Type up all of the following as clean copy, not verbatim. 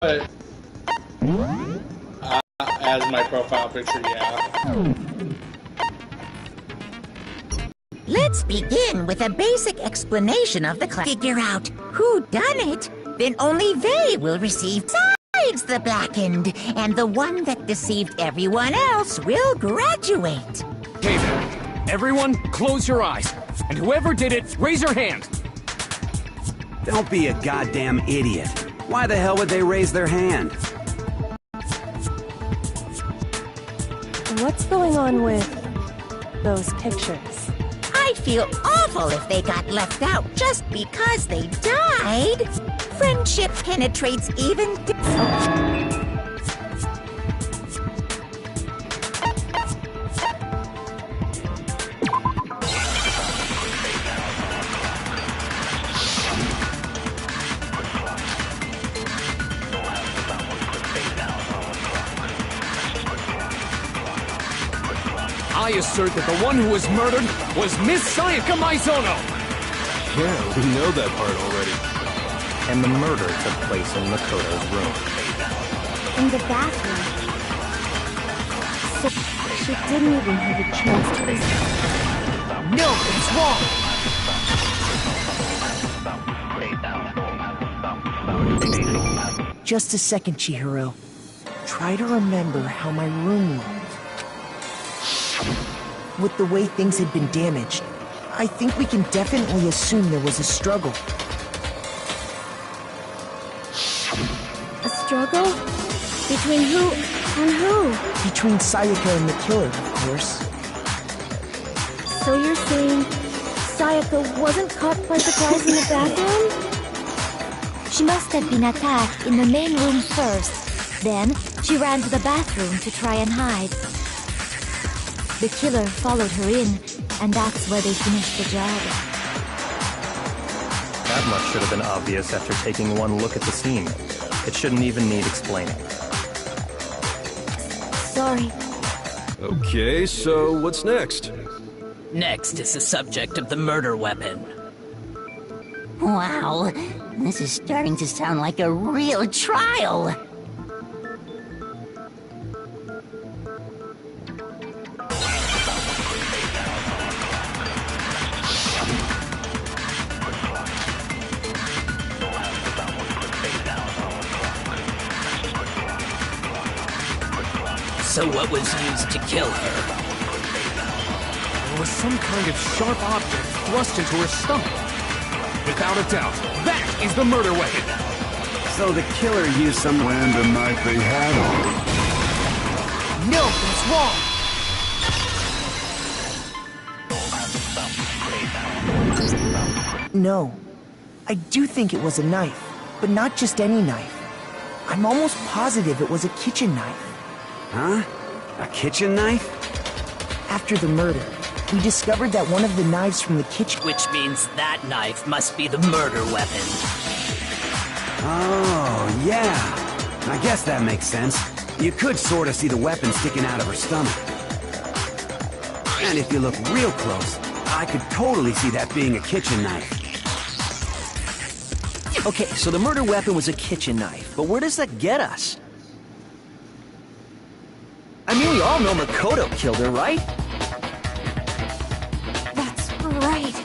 But as my profile picture, yeah. Let's begin with a basic explanation of the class. Figure out who done it, then only they will receive besides the blackened, and the one that deceived everyone else will graduate. Okay then, everyone close your eyes, and whoever did it, raise your hand. Don't be a goddamn idiot. Why the hell would they raise their hand? What's going on with those pictures? I'd feel awful if they got left out just because they died. Friendship penetrates even I assert that the one who was murdered was Miss Sayaka Maizono! Yeah, we know that part already. And the murder took place in Makoto's room. In the bathroom. So she didn't even have a chance to respond. No, it's wrong! Just a second, Chihiro. Try to remember how my room looked. With the way things had been damaged, I think we can definitely assume there was a struggle. A struggle? Between who and who? Between Sayaka and the killer, of course. So you're saying Sayaka wasn't caught by surprise in the bathroom? She must have been attacked in the main room first. Then, she ran to the bathroom to try and hide. The killer followed her in, and that's where they finished the job. That much should have been obvious after taking one look at the scene. It shouldn't even need explaining. Sorry. Okay, so what's next? Next is the subject of the murder weapon. Wow, this is starting to sound like a real trial. So what was used to kill her? There was some kind of sharp object thrust into her stomach. Without a doubt, that is the murder weapon! So the killer used some random knife they had on. No, that's wrong! No. I do think it was a knife, but not just any knife. I'm almost positive it was a kitchen knife. Huh? A kitchen knife? After the murder, we discovered that one of the knives from the kitchen... Which means that knife must be the murder weapon. Oh, yeah. I guess that makes sense. You could sort of see the weapon sticking out of her stomach. And if you look real close, I could totally see that being a kitchen knife. Okay, so the murder weapon was a kitchen knife, but where does that get us? I mean, we all know Makoto killed her, right? That's right.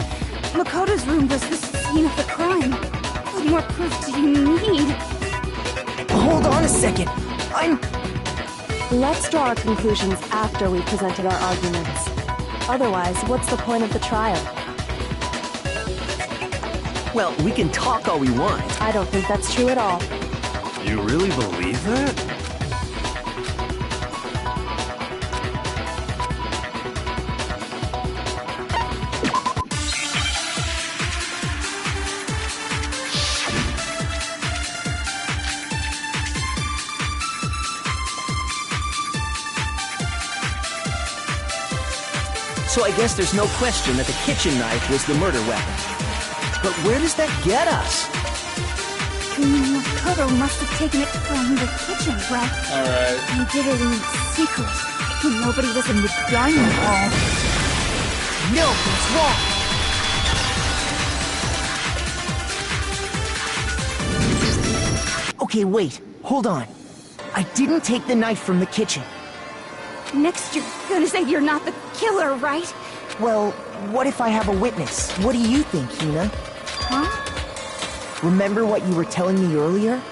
Makoto's room was the scene of the crime. What more proof do you need? Hold on a second. Let's draw our conclusions after we've presented our arguments. Otherwise, what's the point of the trial? Well, we can talk all we want. I don't think that's true at all. You really believe that? So I guess there's no question that the kitchen knife was the murder weapon. But where does that get us? Makoto must have taken it from the kitchen, right? Alright. He did it in secret, when nobody was in the dining hall. No, that's wrong. Okay, wait. Hold on. I didn't take the knife from the kitchen. Next you're gonna say you're not the killer, right? Well, what if I have a witness? What do you think, Hina? Huh? Remember what you were telling me earlier?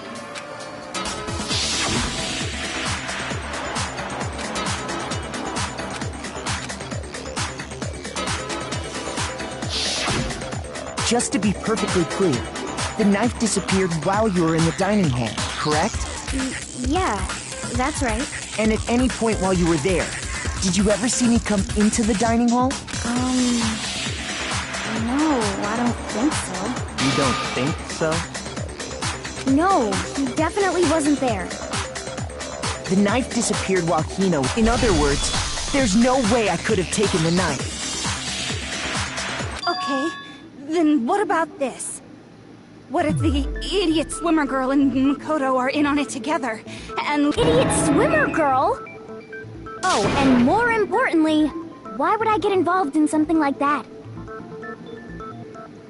Just to be perfectly clear, the knife disappeared while you were in the dining hall, correct? Yeah, that's right. And at any point while you were there, did you ever see me come into the dining hall? No, I don't think so. You don't think so? No, he definitely wasn't there. The knife disappeared while Hina... In other words, there's no way I could have taken the knife. Okay, then what about this? What if the idiot swimmer girl and Makoto are in on it together, and... Idiot swimmer girl? Oh, and more importantly, why would I get involved in something like that?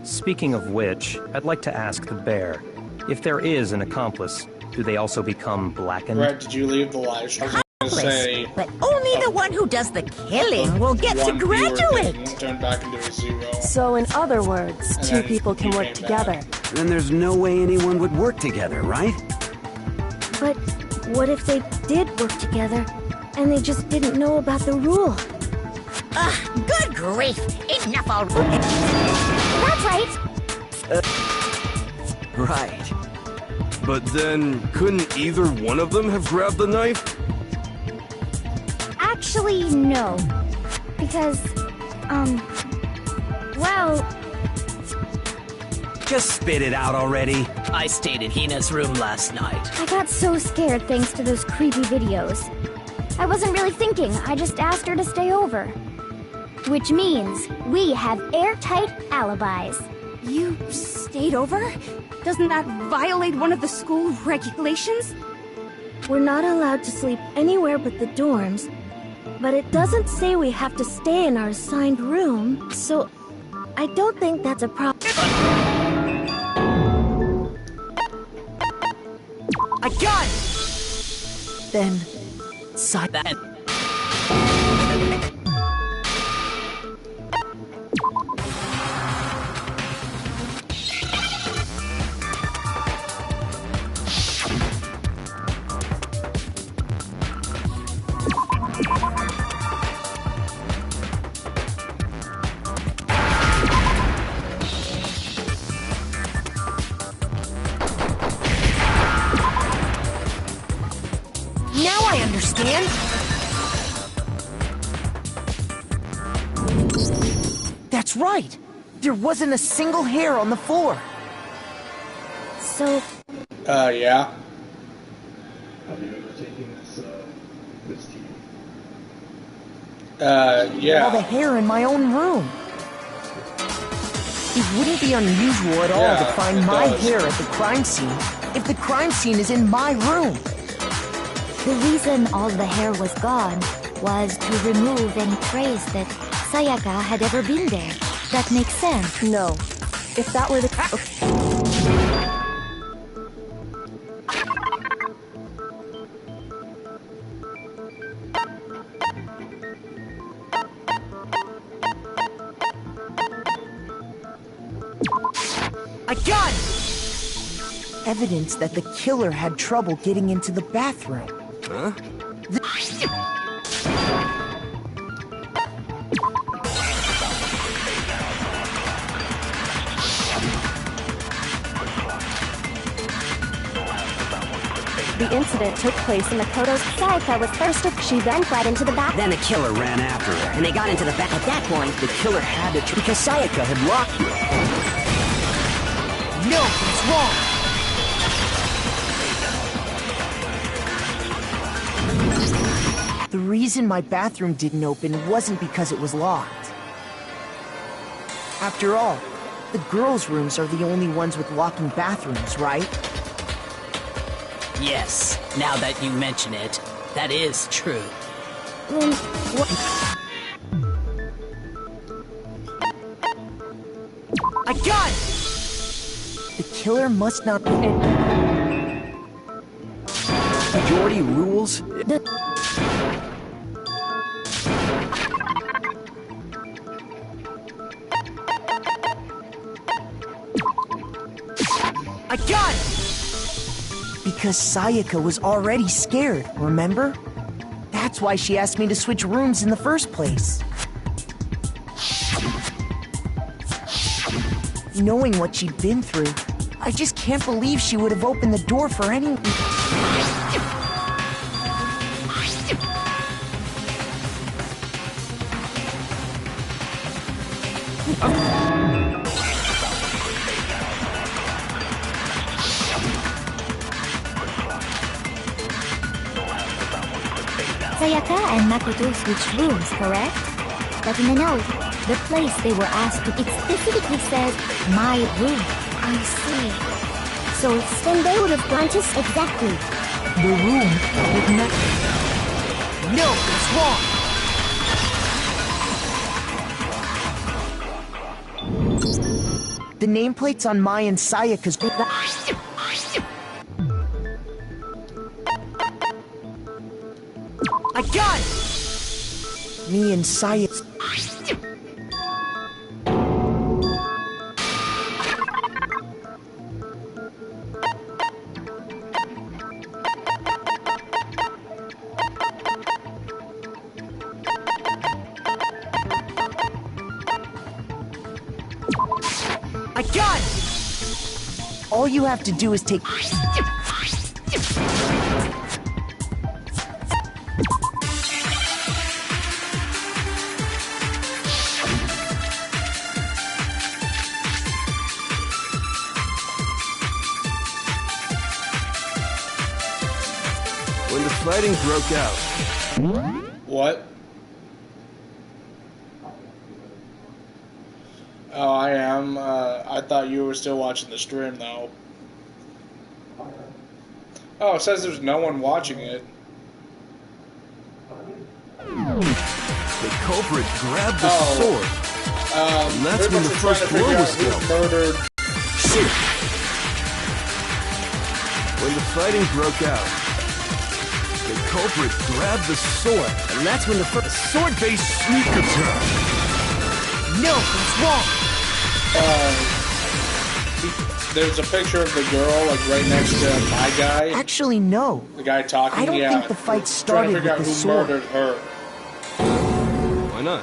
Speaking of which, I'd like to ask the bear, if there is an accomplice, do they also become blackened? Right, did you leave the live stream? Say, But only the one who does the killing will get to one viewer graduate. didn't turn back into a 0. So in other words, And two then people can he work came together. Then there's no way anyone would work together, right? But what if they did work together, and they just didn't know about the rule? Ugh, good grief. Enough already. That's right! Right. But then, couldn't either one of them have grabbed the knife? Actually, no. Because, well... Just spit it out already. I stayed in Hina's room last night. I got so scared thanks to those creepy videos. I wasn't really thinking, I just asked her to stay over. Which means we have airtight alibis. You stayed over? Doesn't that violate one of the school regulations? We're not allowed to sleep anywhere but the dorms, but it doesn't say we have to stay in our assigned room, so I don't think that's a problem. I got it! Then... That Now I understand! That's right! There wasn't a single hair on the floor! So, Yeah. Yeah. All the hair in my own room! It wouldn't be unusual at all Yeah, to find it my does. hair at the crime scene if the crime scene is in my room! the reason all the hair was gone was to remove any trace that Sayaka had ever been there. That makes sense. No. If that were the... I got it! Evidence that the killer had trouble getting into the bathroom. Huh? The incident took place in Makoto's... Sayaka was first if she then fled into the bathroom. Then the killer ran after her, and they got into the back. At that point, the killer had to... Because Sayaka had locked you. No, it's wrong! The reason my bathroom didn't open wasn't because it was locked. After all, the girls' rooms are the only ones with locking bathrooms, right? Yes, now that you mention it, that is true. Then what? I got it! The killer must not be... Majority rules? I got it! Because Sayaka was already scared, remember? That's why she asked me to switch rooms in the first place. Knowing what she'd been through, I just can't believe she would have opened the door for anyone. Sayaka and Makoto switched rooms, correct? But in the note, the place they were asked to, it specifically says, my room. I see. So then they would have gone to exactly. The room would not... No, it's wrong! The nameplates on Mai and Sayaka's... I got it! Me and Sayaka... I got it! All you have to do is take... When the fighting broke out. What? Oh, I am. I thought you were still watching the stream, though. Oh, it says there's no one watching it. The culprit grabbed the sword. And that's when the first blow was dealt. Murdered. Shoot! When the fighting broke out, the culprit grabbed the sword, and that's when the first sword-based sneak attack. No, it's wrong! There's a picture of the girl, like, right next to my guy. Actually, no. The guy talking, I don't think the fight started with the sword. Trying to figure out who murdered her. Why not?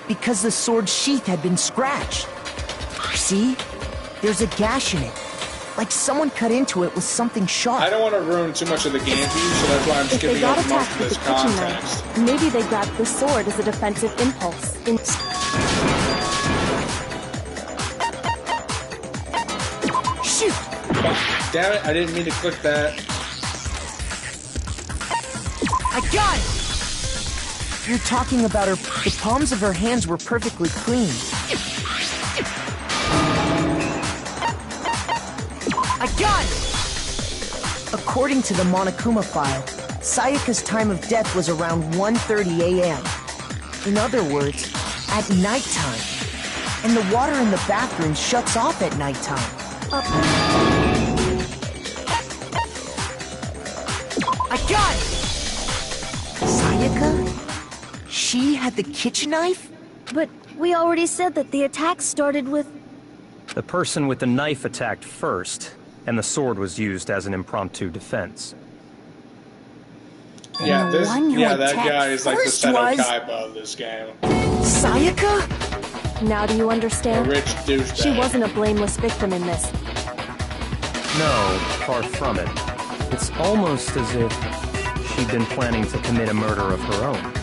Because the sword's sheath had been scratched. See? There's a gash in it. Like someone cut into it with something sharp. I don't want to ruin too much of the game for you, so that's why I'm If they skipping got over most attacked of with this the kitchen context. knife, maybe they grabbed the sword as a defensive impulse. Shoot! Damn it, I didn't mean to click that. I got it! You're talking about her... The palms of her hands were perfectly clean. I got it! According to the Monokuma file, Sayaka's time of death was around 1:30 a.m. In other words, at nighttime. And the water in the bathroom shuts off at nighttime. I got it! Sayaka? She had the kitchen knife? But we already said that the attack started with... The person with the knife attacked first, and the sword was used as an impromptu defense. Yeah, the one who that attacked guy is like the first Seto was- Kaiba of this game. Sayaka? Now do you A understand? rich douchebag. She wasn't a blameless victim in this. No, far from it. It's almost as if she'd been planning to commit a murder of her own.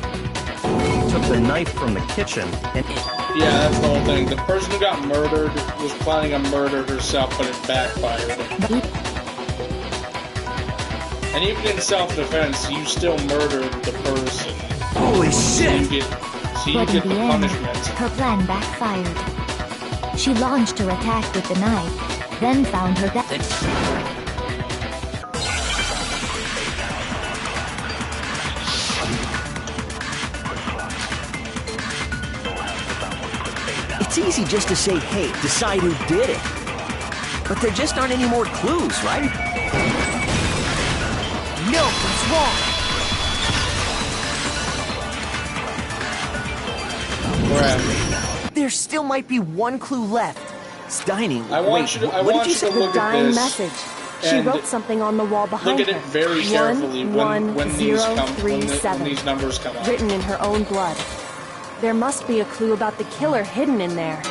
She took the knife from the kitchen and... Yeah, that's the whole thing. The person who got murdered was planning a murder herself, but it backfired. And even in self-defense, you still murdered the person. Holy So shit! you But get in the the end, punishment. her plan backfired. She launched her attack with the knife, then found her death. It's easy just to say, hey, decide who did it. But there just aren't any more clues, right? No, What's wrong? There still might be one clue left. Steiny, I want you to, I want you to look at dying this. message. She and wrote something on the wall behind look at her. it very carefully when these numbers come up. Written in her own blood. There must be a clue about the killer hidden in there.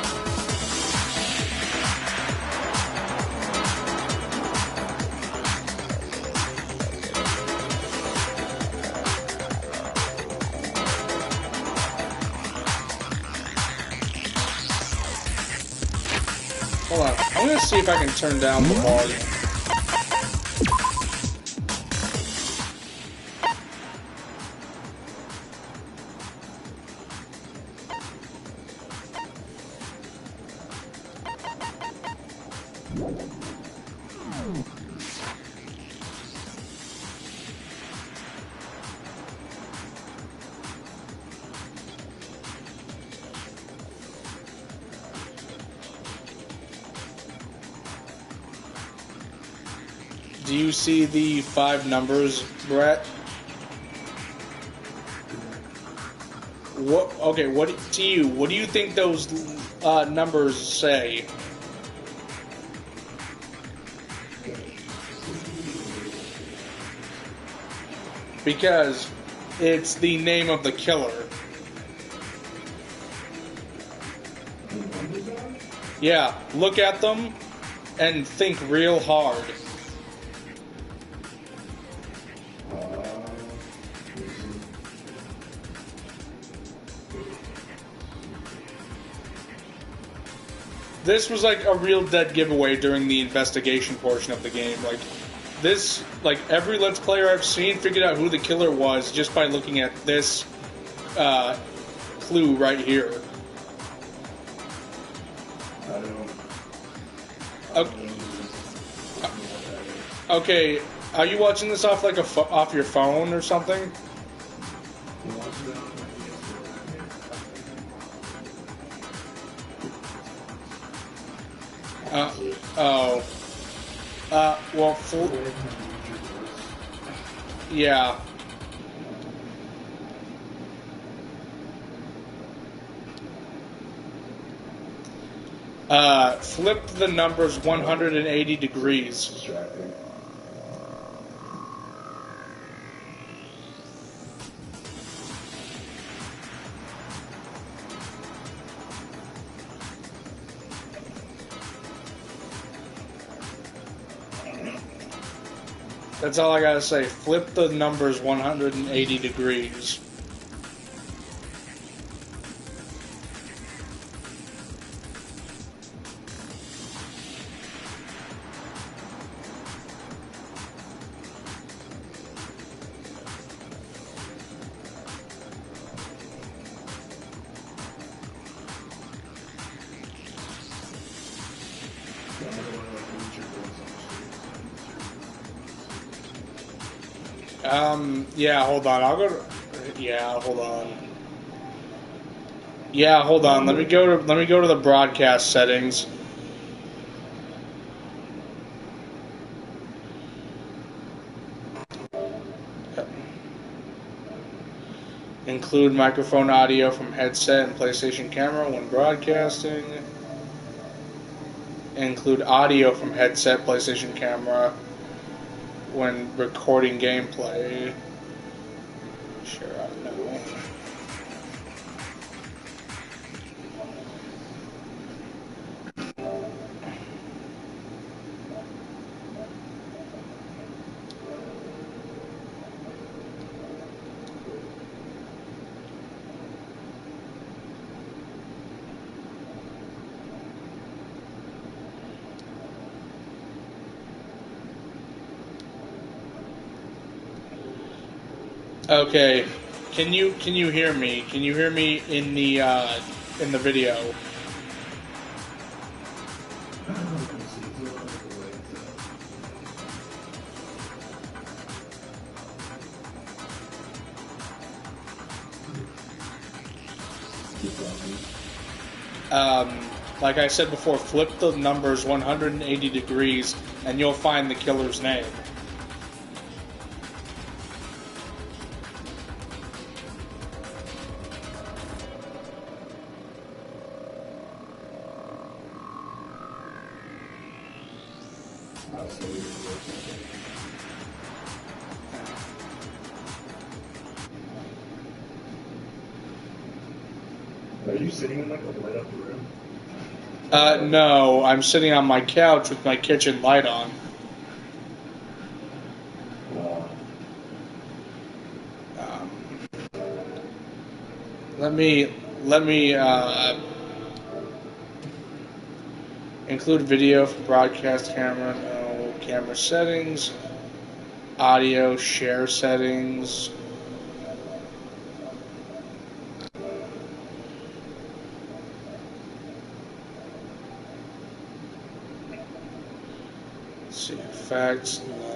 Hold on. I'm gonna see if I can turn down the volume. Do you see the 5 numbers, Brett? What? Okay. What to you? What do you think those numbers say? Because it's the name of the killer. Yeah. Look at them and think real hard. This was like a real dead giveaway during the investigation portion of the game. Like this, like every Let's Player I've seen figured out who the killer was just by looking at this clue right here. Okay, are you watching this off like off your phone or something? Well, yeah. Flip the numbers 180 degrees. That's all I gotta say. Flip the numbers 180 degrees. Yeah, hold on. I'll go to... Yeah, hold on. Yeah, hold on. Let me go to the broadcast settings. Include microphone audio from headset and PlayStation camera when broadcasting. Include audio from headset, PlayStation camera when recording gameplay. Sure, I know. Okay, can you hear me? Can you hear me in the video? Like I said before, flip the numbers 180 degrees and you'll find the killer's name. Are you sitting in like a lit up room? No, I'm sitting on my couch with my kitchen light on. Let me include video for broadcast camera. No camera settings. Audio share settings. Let's see effects. No.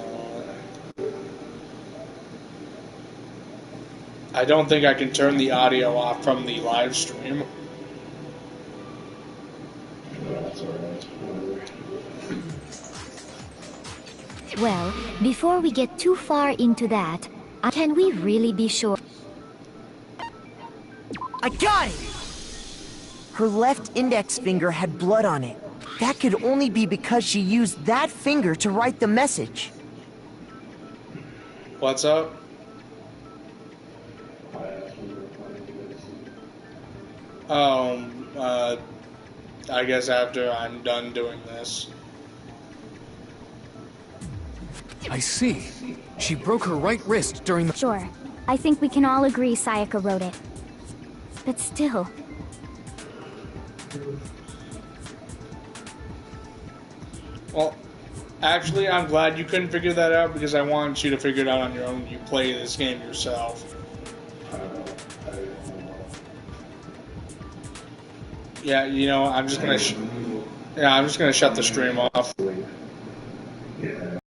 I don't think I can turn the audio off from the live stream. Well, before we get too far into that, can we really be sure? I got it! Her left index finger had blood on it. That could only be because she used that finger to write the message. What's up? I guess after I'm done doing this. I see. She broke her right wrist during the... Sure. I think we can all agree Sayaka wrote it. But still... Well, actually, I'm glad you couldn't figure that out because I wanted you to figure it out on your own. You play this game yourself. Yeah, you know, I'm just gonna shut the stream off.